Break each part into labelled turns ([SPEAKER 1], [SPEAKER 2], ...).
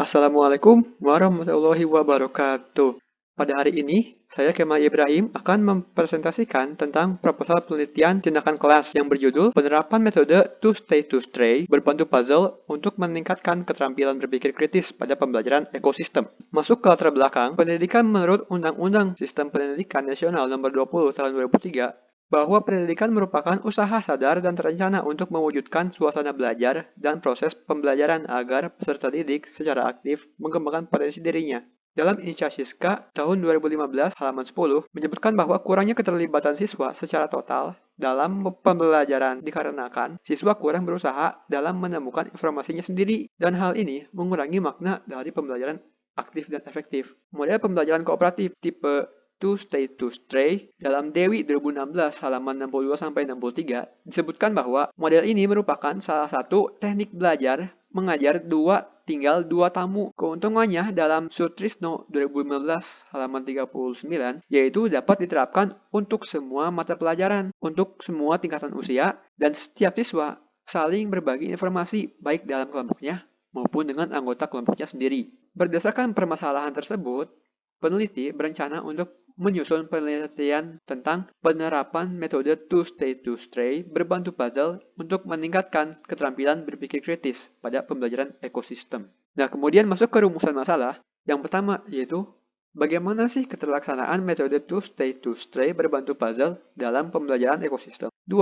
[SPEAKER 1] Assalamualaikum warahmatullahi wabarakatuh. Pada hari ini, saya Kemal Ibrahim akan mempresentasikan tentang proposal penelitian tindakan kelas yang berjudul Penerapan Metode To Stay to Stray berbantu puzzle untuk meningkatkan keterampilan berpikir kritis pada pembelajaran ekosistem. Masuk ke latar belakang, pendidikan menurut Undang-Undang Sistem Pendidikan Nasional Nomor 20 Tahun 2003 bahwa pendidikan merupakan usaha sadar dan terencana untuk mewujudkan suasana belajar dan proses pembelajaran agar peserta didik secara aktif mengembangkan potensi dirinya. Dalam Inisiasi SK tahun 2015 halaman 10 menyebutkan bahwa kurangnya keterlibatan siswa secara total dalam pembelajaran dikarenakan siswa kurang berusaha dalam menemukan informasinya sendiri dan hal ini mengurangi makna dari pembelajaran aktif dan efektif. Model pembelajaran kooperatif tipe To Stay to Stray dalam Dewi 2016 halaman 62-63 disebutkan bahwa model ini merupakan salah satu teknik belajar mengajar tinggal dua tamu. Keuntungannya dalam Sutrisno 2015 halaman 39 yaitu dapat diterapkan untuk semua mata pelajaran, untuk semua tingkatan usia, dan setiap siswa saling berbagi informasi baik dalam kelompoknya maupun dengan anggota kelompoknya sendiri. Berdasarkan permasalahan tersebut, peneliti berencana untuk menyusun penelitian tentang penerapan metode To Stay to Stray berbantu puzzle untuk meningkatkan keterampilan berpikir kritis pada pembelajaran ekosistem. Nah, kemudian masuk ke rumusan masalah. Yang pertama yaitu bagaimana sih keterlaksanaan metode To Stay to Stray berbantu puzzle dalam pembelajaran ekosistem? 2.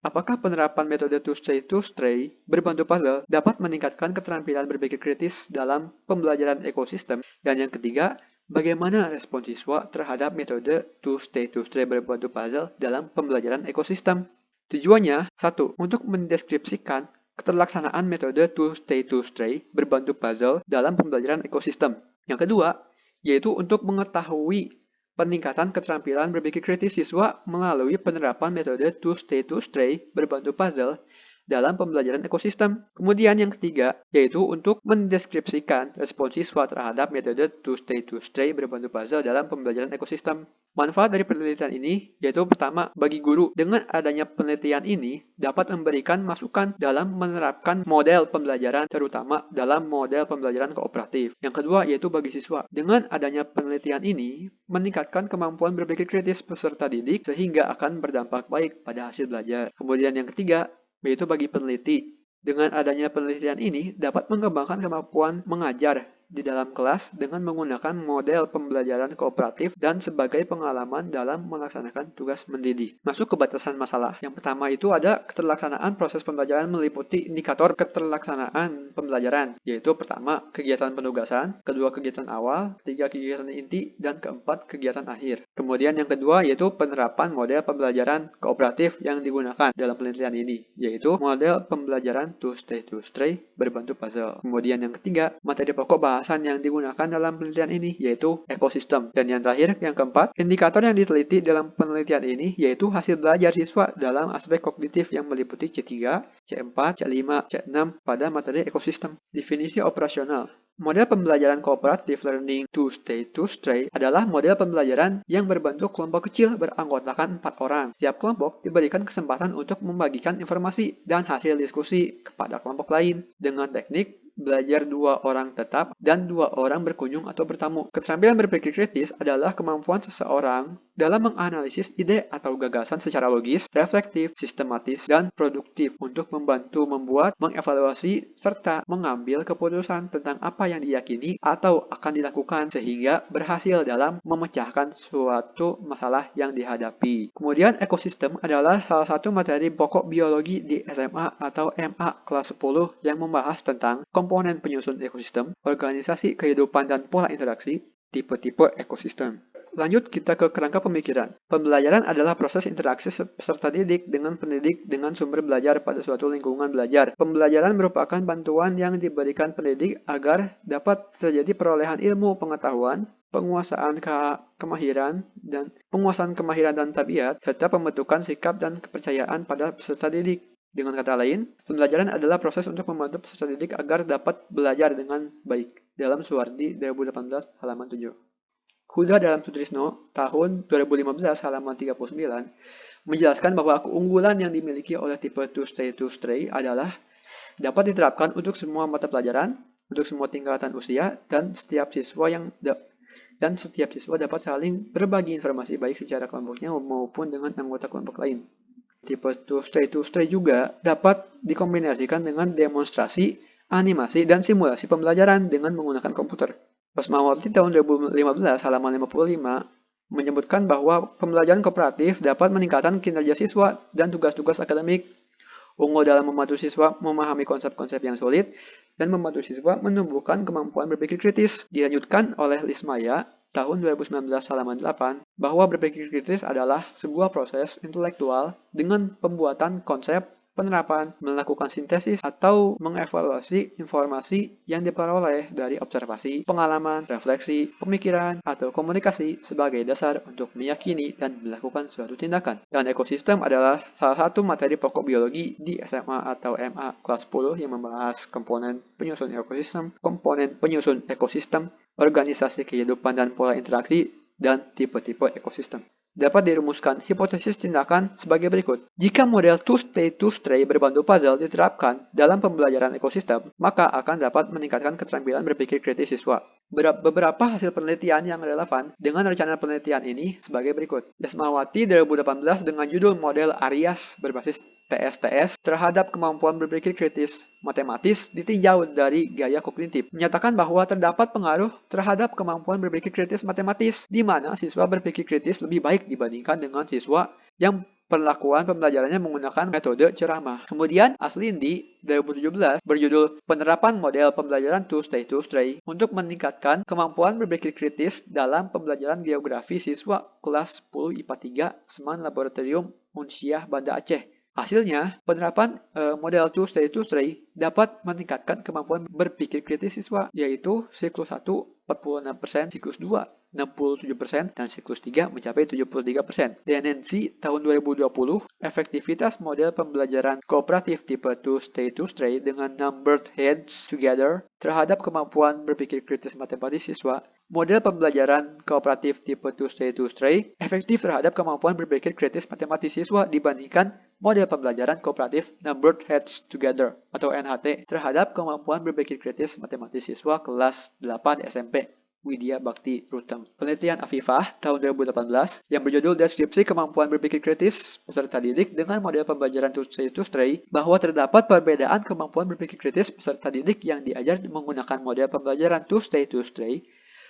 [SPEAKER 1] Apakah penerapan metode To Stay to Stray berbantu puzzle dapat meningkatkan keterampilan berpikir kritis dalam pembelajaran ekosistem? Dan yang ketiga, bagaimana respon siswa terhadap metode To Stay to Stray berbantu puzzle dalam pembelajaran ekosistem? Tujuannya, 1. Untuk mendeskripsikan keterlaksanaan metode To Stay to Stray berbantu puzzle dalam pembelajaran ekosistem. Yang kedua, yaitu untuk mengetahui peningkatan keterampilan berpikir kritis siswa melalui penerapan metode To Stay to Stray berbantu puzzle dalam pembelajaran ekosistem. Kemudian yang ketiga, yaitu untuk mendeskripsikan respon siswa terhadap metode To Stay to Stray berbantu puzzle dalam pembelajaran ekosistem. Manfaat dari penelitian ini yaitu pertama, bagi guru, dengan adanya penelitian ini dapat memberikan masukan dalam menerapkan model pembelajaran terutama dalam model pembelajaran kooperatif. Yang kedua yaitu bagi siswa, dengan adanya penelitian ini meningkatkan kemampuan berpikir kritis peserta didik sehingga akan berdampak baik pada hasil belajar. Kemudian yang ketiga, yaitu bagi peneliti. Dengan adanya penelitian ini dapat mengembangkan kemampuan mengajar di dalam kelas dengan menggunakan model pembelajaran kooperatif dan sebagai pengalaman dalam melaksanakan tugas mendidik. Masuk ke batasan masalah. Yang pertama itu ada keterlaksanaan proses pembelajaran meliputi indikator keterlaksanaan pembelajaran, yaitu pertama, kegiatan penugasan, kedua, kegiatan awal, ketiga, kegiatan inti, dan keempat, kegiatan akhir. Kemudian yang kedua yaitu penerapan model pembelajaran kooperatif yang digunakan dalam penelitian ini, yaitu model pembelajaran To Stay to Stray berbantu puzzle. Kemudian yang ketiga, materi pokok bahasan yang digunakan dalam penelitian ini yaitu ekosistem. Dan yang terakhir, yang keempat, indikator yang diteliti dalam penelitian ini yaitu hasil belajar siswa dalam aspek kognitif yang meliputi C3, C4, C5, C6 pada materi ekosistem. Definisi operasional. Model pembelajaran kooperatif learning To Stay to Stray adalah model pembelajaran yang berbentuk kelompok kecil beranggotakan 4 orang. Setiap kelompok diberikan kesempatan untuk membagikan informasi dan hasil diskusi kepada kelompok lain dengan teknik belajar 2 orang tetap dan 2 orang berkunjung atau bertamu. Keterampilan berpikir kritis adalah kemampuan seseorang dalam menganalisis ide atau gagasan secara logis, reflektif, sistematis, dan produktif untuk membantu membuat, mengevaluasi, serta mengambil keputusan tentang apa yang diyakini atau akan dilakukan sehingga berhasil dalam memecahkan suatu masalah yang dihadapi. Kemudian ekosistem adalah salah satu materi pokok biologi di SMA atau MA kelas 10 yang membahas tentang komponen penyusun ekosistem, organisasi kehidupan dan pola interaksi, tipe-tipe ekosistem. Lanjut kita ke kerangka pemikiran. Pembelajaran adalah proses interaksi peserta didik dengan pendidik dengan sumber belajar pada suatu lingkungan belajar. Pembelajaran merupakan bantuan yang diberikan pendidik agar dapat terjadi perolehan ilmu pengetahuan, penguasaan kemahiran dan tabiat, serta pembentukan sikap dan kepercayaan pada peserta didik. Dengan kata lain, pembelajaran adalah proses untuk membantu peserta didik agar dapat belajar dengan baik. Dalam Suwardi 2018 halaman 7. Huda dalam Sutrisno tahun 2015 halaman 39 menjelaskan bahwa keunggulan yang dimiliki oleh tipe To Stay to Stray adalah dapat diterapkan untuk semua mata pelajaran, untuk semua tingkatan usia dan setiap siswa dapat saling berbagi informasi baik secara kelompoknya maupun dengan anggota kelompok lain. Tipe two-stray juga dapat dikombinasikan dengan demonstrasi, animasi, dan simulasi pembelajaran dengan menggunakan komputer. Pasmawati tahun 2015 halaman 55 menyebutkan bahwa pembelajaran kooperatif dapat meningkatkan kinerja siswa dan tugas-tugas akademik. Unggul dalam membantu siswa memahami konsep-konsep yang sulit dan membantu siswa menumbuhkan kemampuan berpikir kritis. Dilanjutkan oleh Lismaya tahun 2019 halaman 8 bahwa berpikir kritis adalah sebuah proses intelektual dengan pembuatan konsep, penerapan, melakukan sintesis, atau mengevaluasi informasi yang diperoleh dari observasi, pengalaman, refleksi, pemikiran, atau komunikasi sebagai dasar untuk meyakini dan melakukan suatu tindakan. Dan ekosistem adalah salah satu materi pokok biologi di SMA atau MA kelas 10 yang membahas komponen penyusun ekosistem, organisasi kehidupan dan pola interaksi, dan tipe-tipe ekosistem. Dapat dirumuskan hipotesis tindakan sebagai berikut. Jika model two-stray berbantu puzzle diterapkan dalam pembelajaran ekosistem, maka akan dapat meningkatkan keterampilan berpikir kritis siswa. Beberapa hasil penelitian yang relevan dengan rencana penelitian ini sebagai berikut. Lismawati 2018 dengan judul model Arias berbasis TSTS terhadap kemampuan berpikir kritis matematis ditinjau dari gaya kognitif, menyatakan bahwa terdapat pengaruh terhadap kemampuan berpikir kritis matematis, di mana siswa berpikir kritis lebih baik dibandingkan dengan siswa yang perlakuan pembelajarannya menggunakan metode ceramah. Kemudian, Aslindi 2017 berjudul Penerapan Model Pembelajaran two-stray untuk meningkatkan kemampuan berpikir kritis dalam pembelajaran geografi siswa kelas 10 IPA 3 Seman Laboratorium Unsyah Banda Aceh. Hasilnya, penerapan model two-stray dapat meningkatkan kemampuan berpikir kritis siswa, yaitu siklus 1 46%, siklus 2 67%, dan siklus 3 mencapai 73%. Nancy tahun 2020, efektivitas model pembelajaran kooperatif tipe two-stray dengan numbered heads together terhadap kemampuan berpikir kritis matematis siswa. Model pembelajaran kooperatif tipe two-stray efektif terhadap kemampuan berpikir kritis matematis siswa dibandingkan model pembelajaran kooperatif numbered heads together atau NHT terhadap kemampuan berpikir kritis matematis siswa kelas 8 SMP. Widya Bakti Rutem. Penelitian Afifah tahun 2018 yang berjudul Deskripsi Kemampuan Berpikir Kritis Peserta Didik dengan Model Pembelajaran two-stray bahwa terdapat perbedaan kemampuan berpikir kritis peserta didik yang diajar menggunakan model pembelajaran two-stray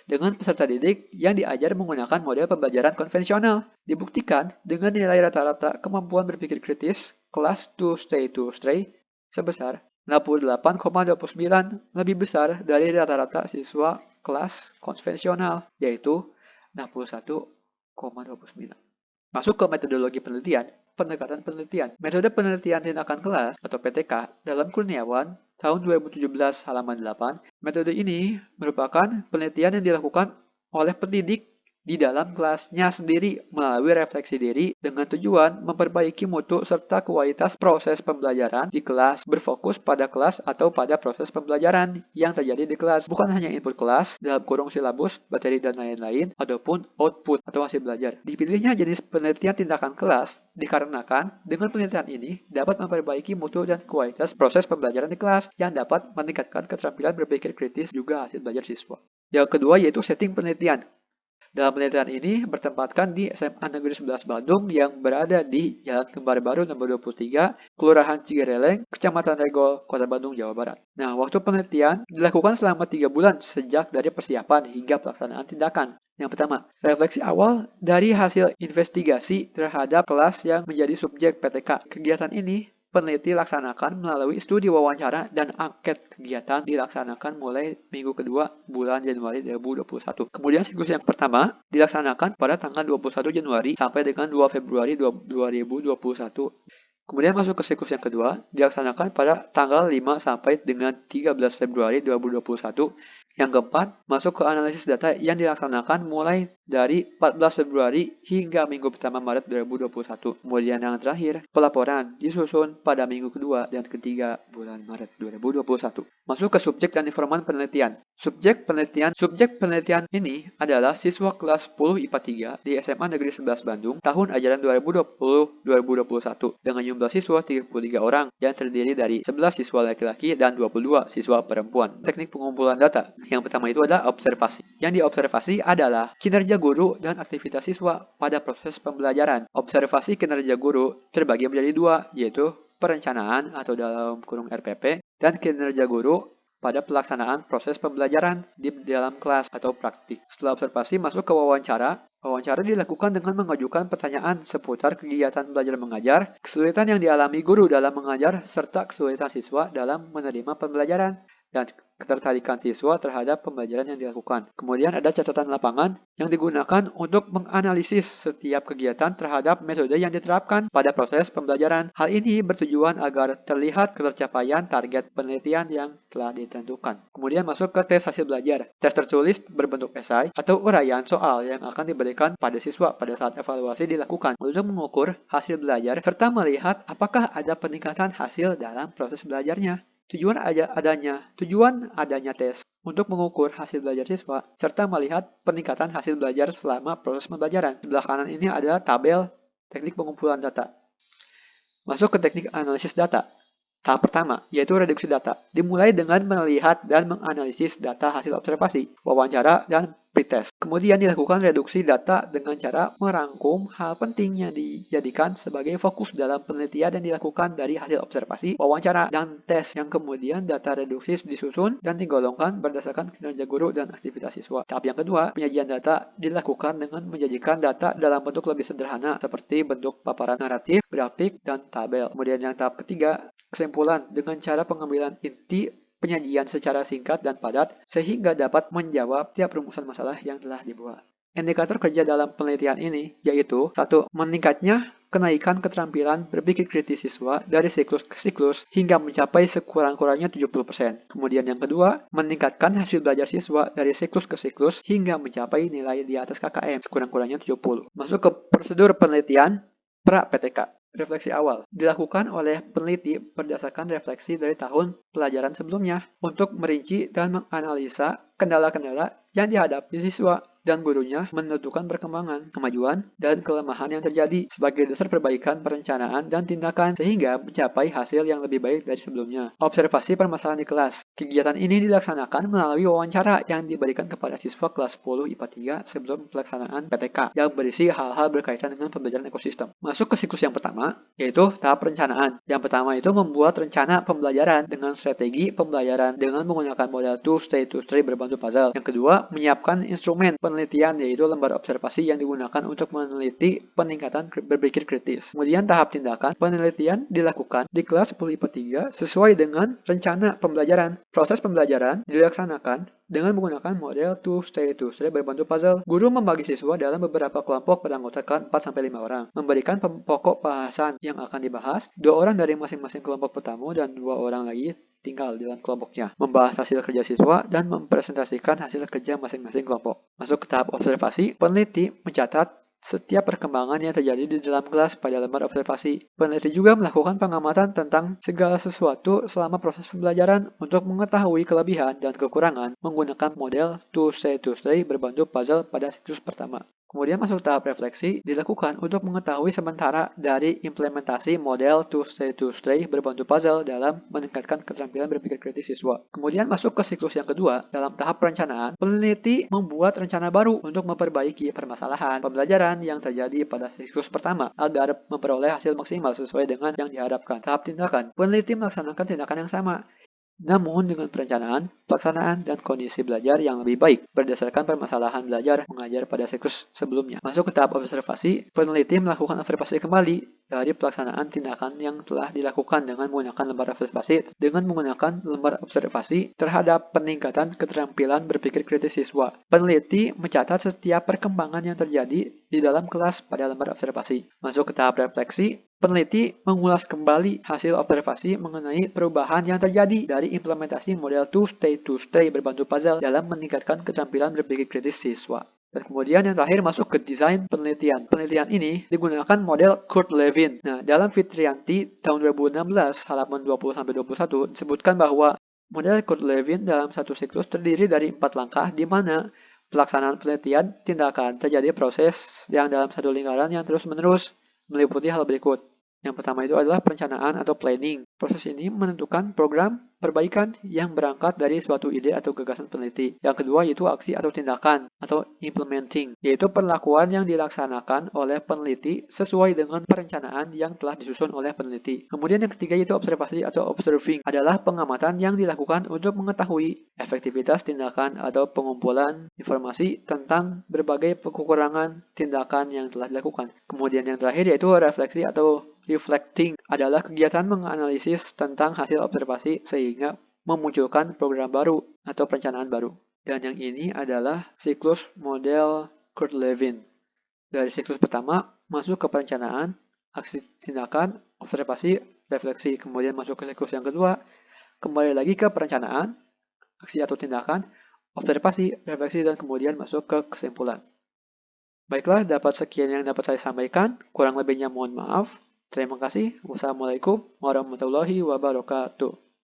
[SPEAKER 1] dengan peserta didik yang diajar menggunakan model pembelajaran konvensional. Dibuktikan dengan nilai rata-rata kemampuan berpikir kritis kelas two-stray sebesar 68,29 lebih besar dari rata-rata siswa kelas konvensional, yaitu 61,29. Masuk ke metodologi penelitian, pendekatan penelitian. Metode penelitian tindakan kelas atau PTK dalam Kurniawan tahun 2017 halaman 8. Metode ini merupakan penelitian yang dilakukan oleh pendidik di dalam kelasnya sendiri melalui refleksi diri dengan tujuan memperbaiki mutu serta kualitas proses pembelajaran di kelas, berfokus pada kelas atau pada proses pembelajaran yang terjadi di kelas, bukan hanya input kelas dalam kurung silabus, materi, dan lain-lain, ataupun output atau hasil belajar. Dipilihnya jenis penelitian tindakan kelas dikarenakan dengan penelitian ini dapat memperbaiki mutu dan kualitas proses pembelajaran di kelas yang dapat meningkatkan keterampilan berpikir kritis juga hasil belajar siswa. Yang kedua yaitu setting penelitian. Dalam penelitian ini bertempatkan di SMA Negeri 11 Bandung yang berada di Jalan Kembar Baru nomor 23, Kelurahan Cigareleng, Kecamatan Regol, Kota Bandung, Jawa Barat. Nah, waktu penelitian dilakukan selama 3 bulan sejak dari persiapan hingga pelaksanaan tindakan. Yang pertama, refleksi awal dari hasil investigasi terhadap kelas yang menjadi subjek PTK. Kegiatan ini peneliti laksanakan melalui studi wawancara dan angket. Kegiatan dilaksanakan mulai minggu kedua bulan Januari 2021. Kemudian siklus yang pertama dilaksanakan pada tanggal 21 Januari sampai dengan 2 Februari 2021. Kemudian masuk ke siklus yang kedua dilaksanakan pada tanggal 5 sampai dengan 13 Februari 2021. Yang keempat, masuk ke analisis data yang dilaksanakan mulai dari 14 Februari hingga minggu pertama Maret 2021. Kemudian yang terakhir, pelaporan disusun pada minggu kedua dan ketiga bulan Maret 2021. Masuk ke subjek dan informan penelitian. Subjek penelitian ini adalah siswa kelas 10 IPA 3 di SMA Negeri 11 Bandung tahun ajaran 2020-2021 dengan jumlah siswa 33 orang yang terdiri dari 11 siswa laki-laki dan 22 siswa perempuan. Teknik pengumpulan data. Yang pertama itu adalah observasi. Yang diobservasi adalah kinerja guru dan aktivitas siswa pada proses pembelajaran. Observasi kinerja guru terbagi menjadi dua, yaitu perencanaan atau dalam kurung RPP dan kinerja guru pada pelaksanaan proses pembelajaran di dalam kelas atau praktik. Setelah observasi masuk ke wawancara. Wawancara dilakukan dengan mengajukan pertanyaan seputar kegiatan belajar mengajar, kesulitan yang dialami guru dalam mengajar, serta kesulitan siswa dalam menerima pembelajaran dan ketertarikan siswa terhadap pembelajaran yang dilakukan. Kemudian ada catatan lapangan yang digunakan untuk menganalisis setiap kegiatan terhadap metode yang diterapkan pada proses pembelajaran. Hal ini bertujuan agar terlihat ketercapaian target penelitian yang telah ditentukan. Kemudian masuk ke tes hasil belajar. Tes tertulis berbentuk esai atau uraian soal yang akan diberikan pada siswa pada saat evaluasi dilakukan untuk mengukur hasil belajar serta melihat apakah ada peningkatan hasil dalam proses belajarnya. Tujuan adanya tes untuk mengukur hasil belajar siswa serta melihat peningkatan hasil belajar selama proses pembelajaran. Sebelah kanan ini adalah tabel teknik pengumpulan data. Masuk ke teknik analisis data. Tahap pertama, yaitu reduksi data. Dimulai dengan melihat dan menganalisis data hasil observasi, wawancara, dan pretest. Kemudian dilakukan reduksi data dengan cara merangkum hal penting yang dijadikan sebagai fokus dalam penelitian yang dilakukan dari hasil observasi, wawancara, dan tes yang kemudian data reduksi disusun dan digolongkan berdasarkan kinerja guru dan aktivitas siswa. Tahap yang kedua, penyajian data dilakukan dengan menyajikan data dalam bentuk lebih sederhana seperti bentuk paparan naratif, grafik, dan tabel. Kemudian yang tahap ketiga, kesimpulan dengan cara pengambilan inti penyajian secara singkat dan padat sehingga dapat menjawab tiap rumusan masalah yang telah dibuat. Indikator kerja dalam penelitian ini yaitu 1. Meningkatnya kenaikan keterampilan berpikir kritis siswa dari siklus ke siklus hingga mencapai sekurang-kurangnya 70%. Kemudian yang kedua, meningkatkan hasil belajar siswa dari siklus ke siklus hingga mencapai nilai di atas KKM sekurang-kurangnya 70. Masuk ke prosedur penelitian pra-PTK. Refleksi awal dilakukan oleh peneliti berdasarkan refleksi dari tahun pelajaran sebelumnya untuk merinci dan menganalisa kendala-kendala yang dihadapi siswa dan gurunya menentukan perkembangan, kemajuan, dan kelemahan yang terjadi sebagai dasar perbaikan perencanaan dan tindakan sehingga mencapai hasil yang lebih baik dari sebelumnya. Observasi permasalahan di kelas. Kegiatan ini dilaksanakan melalui wawancara yang diberikan kepada siswa kelas 10 IPA 3 sebelum pelaksanaan PTK yang berisi hal-hal berkaitan dengan pembelajaran ekosistem. Masuk ke siklus yang pertama, yaitu tahap perencanaan. Yang pertama itu membuat rencana pembelajaran dengan strategi pembelajaran dengan menggunakan model 2-stage berbentuk puzzle. Yang kedua, menyiapkan instrumen penelitian yaitu lembar observasi yang digunakan untuk meneliti peningkatan berpikir kritis. Kemudian tahap tindakan penelitian dilakukan di kelas 10 IPA 3 sesuai dengan rencana pembelajaran. Proses pembelajaran dilaksanakan dengan menggunakan model 2-stage berbentuk puzzle. Guru membagi siswa dalam beberapa kelompok beranggotakan 4-5 orang. Memberikan pokok bahasan yang akan dibahas. 2 orang dari masing-masing kelompok bertamu dan 2 orang lagi tinggal dalam kelompoknya. Membahas hasil kerja siswa dan mempresentasikan hasil kerja masing-masing kelompok. Masuk ke tahap observasi, peneliti mencatat setiap perkembangan yang terjadi di dalam kelas pada lembar observasi. Peneliti juga melakukan pengamatan tentang segala sesuatu selama proses pembelajaran untuk mengetahui kelebihan dan kekurangan menggunakan model 2-stage berbentuk puzzle pada siklus pertama. Kemudian masuk tahap refleksi dilakukan untuk mengetahui sementara dari implementasi model 2-stage berbentuk puzzle dalam meningkatkan keterampilan berpikir kritis siswa. Kemudian masuk ke siklus yang kedua, dalam tahap perencanaan, peneliti membuat rencana baru untuk memperbaiki permasalahan pembelajaran yang terjadi pada siklus pertama agar memperoleh hasil maksimal sesuai dengan yang diharapkan. Tahap tindakan, peneliti melaksanakan tindakan yang sama, namun dengan perencanaan, pelaksanaan, dan kondisi belajar yang lebih baik berdasarkan permasalahan belajar mengajar pada siklus sebelumnya. Masuk ke tahap observasi, peneliti melakukan observasi kembali dari pelaksanaan tindakan yang telah dilakukan dengan menggunakan lembar observasi terhadap peningkatan keterampilan berpikir kritis siswa. Peneliti mencatat setiap perkembangan yang terjadi di dalam kelas pada lembar observasi. Masuk ke tahap refleksi, Peneliti mengulas kembali hasil observasi mengenai perubahan yang terjadi dari implementasi model two-state berbentuk puzzle dalam meningkatkan keterampilan berpikir kritis siswa. Dan kemudian yang terakhir masuk ke desain penelitian. Penelitian ini digunakan model Kurt-Lewin. Nah, dalam Fitrianti tahun 2016 halaman 20-21 disebutkan bahwa model Kurt-Lewin dalam satu siklus terdiri dari 4 langkah di mana pelaksanaan penelitian tindakan terjadi proses yang dalam satu lingkaran yang terus-menerus meliputi hal berikut. Yang pertama itu adalah perencanaan atau planning. Proses ini menentukan program perbaikan yang berangkat dari suatu ide atau gagasan peneliti. Yang kedua yaitu aksi atau tindakan atau implementing, yaitu perlakuan yang dilaksanakan oleh peneliti sesuai dengan perencanaan yang telah disusun oleh peneliti. Kemudian yang ketiga yaitu observasi atau observing, adalah pengamatan yang dilakukan untuk mengetahui efektivitas tindakan atau pengumpulan informasi tentang berbagai kekurangan tindakan yang telah dilakukan. Kemudian yang terakhir yaitu refleksi atau reflecting, adalah kegiatan menganalisis tentang hasil observasi sehingga memunculkan program baru atau perencanaan baru. Dan yang ini adalah siklus model Kurt-Lewin. Dari siklus pertama masuk ke perencanaan, aksi tindakan, observasi, refleksi. Kemudian masuk ke siklus yang kedua, kembali lagi ke perencanaan, aksi atau tindakan, observasi, refleksi, dan kemudian masuk ke kesimpulan. Baiklah, dapat sekian yang dapat saya sampaikan. Kurang lebihnya mohon maaf. Terima kasih. Wassalamualaikum warahmatullahi wabarakatuh.